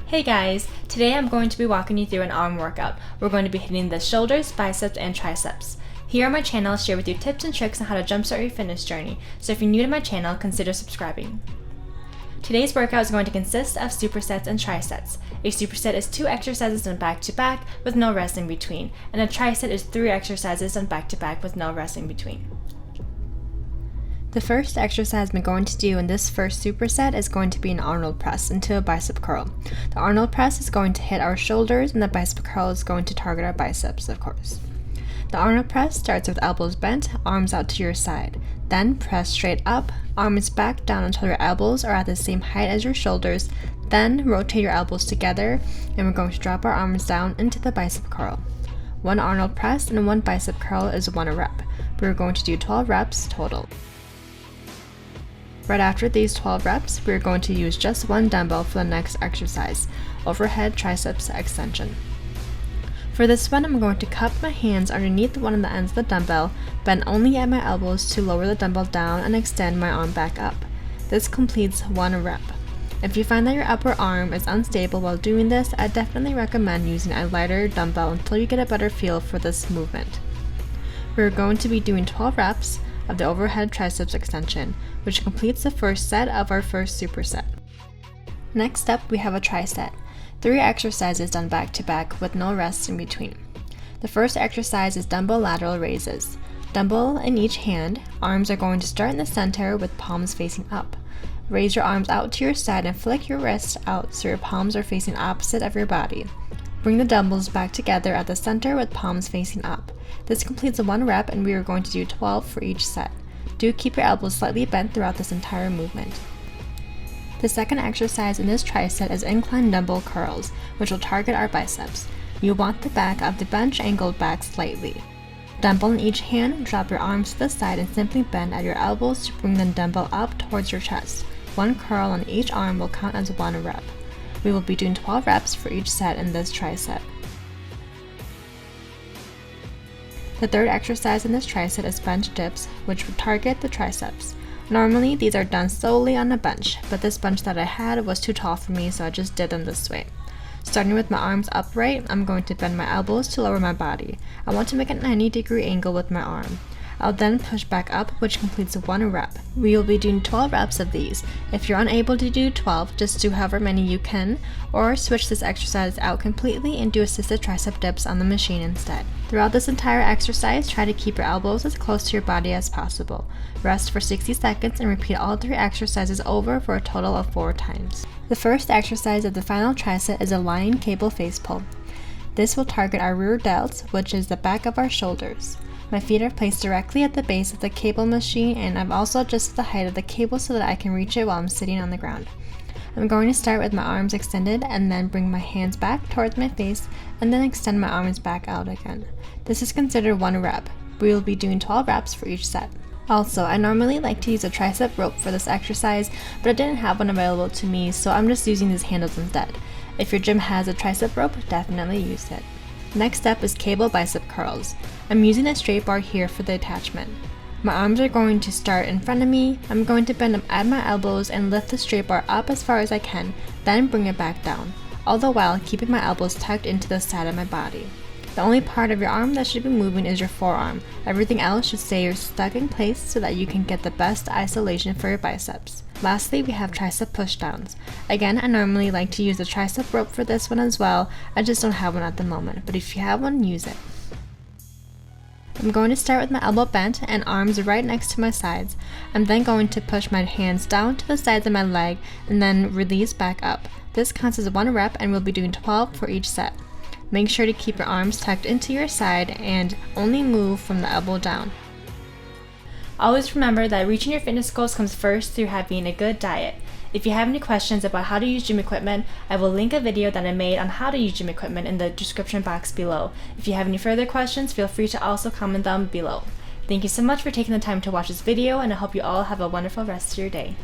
Hey guys, today I'm going to be walking you through an arm workout. We're going to be hitting the shoulders, biceps, and triceps. Here on my channel, I'll share with you tips and tricks on how to jumpstart your fitness journey, so if you're new to my channel, consider subscribing. Today's workout is going to consist of supersets and trisets. A superset is 2 exercises done back to back with no rest in between, and a triset is 3 exercises done back to back with no rest in between. The first exercise I'm going to do in this first superset is going to be an Arnold press into a bicep curl. The Arnold press is going to hit our shoulders and the bicep curl is going to target our biceps, of course. The Arnold press starts with elbows bent, arms out to your side. Then press straight up, arms back down until your elbows are at the same height as your shoulders. Then rotate your elbows together and we're going to drop our arms down into the bicep curl. 1 Arnold press and 1 bicep curl is 1 rep. We're going to do 12 reps total. Right after these 12 reps, we're going to use just 1 dumbbell for the next exercise, overhead triceps extension. For this one, I'm going to cup my hands underneath one of the ends of the dumbbell, bend only at my elbows to lower the dumbbell down and extend my arm back up. This completes 1 rep. If you find that your upper arm is unstable while doing this, I definitely recommend using a lighter dumbbell until you get a better feel for this movement. We're going to be doing 12 reps of the overhead triceps extension, which completes the first set of our first superset. Next up, we have a triset. 3 exercises done back to back with no rest in between. The first exercise is dumbbell lateral raises. Dumbbell in each hand, arms are going to start in the center with palms facing up. Raise your arms out to your side and flick your wrists out so your palms are facing opposite of your body. Bring the dumbbells back together at the center with palms facing up. This completes 1 rep and we are going to do 12 for each set. Do keep your elbows slightly bent throughout this entire movement. The second exercise in this triset is incline dumbbell curls, which will target our biceps. You want the back of the bench angled back slightly. Dumbbell in each hand, drop your arms to the side and simply bend at your elbows to bring the dumbbell up towards your chest. 1 curl on each arm will count as 1 rep. We will be doing 12 reps for each set in this tricep. The third exercise in this tricep is bench dips, which will target the triceps. Normally, these are done solely on a bench, but this bench that I had was too tall for me, so I just did them this way. Starting with my arms upright, I'm going to bend my elbows to lower my body. I want to make a 90-degree angle with my arm. I'll then push back up, which completes 1 rep. We will be doing 12 reps of these. If you're unable to do 12, just do however many you can, or switch this exercise out completely and do assisted tricep dips on the machine instead. Throughout this entire exercise, try to keep your elbows as close to your body as possible. Rest for 60 seconds and repeat all 3 exercises over for a total of 4 times. The first exercise of the final tricep is a lying cable face pull. This will target our rear delts, which is the back of our shoulders. My feet are placed directly at the base of the cable machine and I've also adjusted the height of the cable so that I can reach it while I'm sitting on the ground. I'm going to start with my arms extended and then bring my hands back towards my face and then extend my arms back out again. This is considered 1 rep. We will be doing 12 reps for each set. Also, I normally like to use a tricep rope for this exercise, but I didn't have one available to me, so I'm just using these handles instead. If your gym has a tricep rope, definitely use it. Next up is cable bicep curls. I'm using a straight bar here for the attachment. My arms are going to start in front of me. I'm going to bend them at my elbows and lift the straight bar up as far as I can, then bring it back down, all the while keeping my elbows tucked into the side of my body. The only part of your arm that should be moving is your forearm. Everything else should stay stuck in place so that you can get the best isolation for your biceps. Lastly, we have tricep pushdowns. Again, I normally like to use a tricep rope for this one as well. I just don't have one at the moment, but if you have one, use it. I'm going to start with my elbow bent and arms right next to my sides. I'm then going to push my hands down to the sides of my leg and then release back up. This counts as 1 rep and we'll be doing 12 for each set. Make sure to keep your arms tucked into your side and only move from the elbow down. Always remember that reaching your fitness goals comes first through having a good diet. If you have any questions about how to use gym equipment, I will link a video that I made on how to use gym equipment in the description box below. If you have any further questions, feel free to also comment them below. Thank you so much for taking the time to watch this video, and I hope you all have a wonderful rest of your day.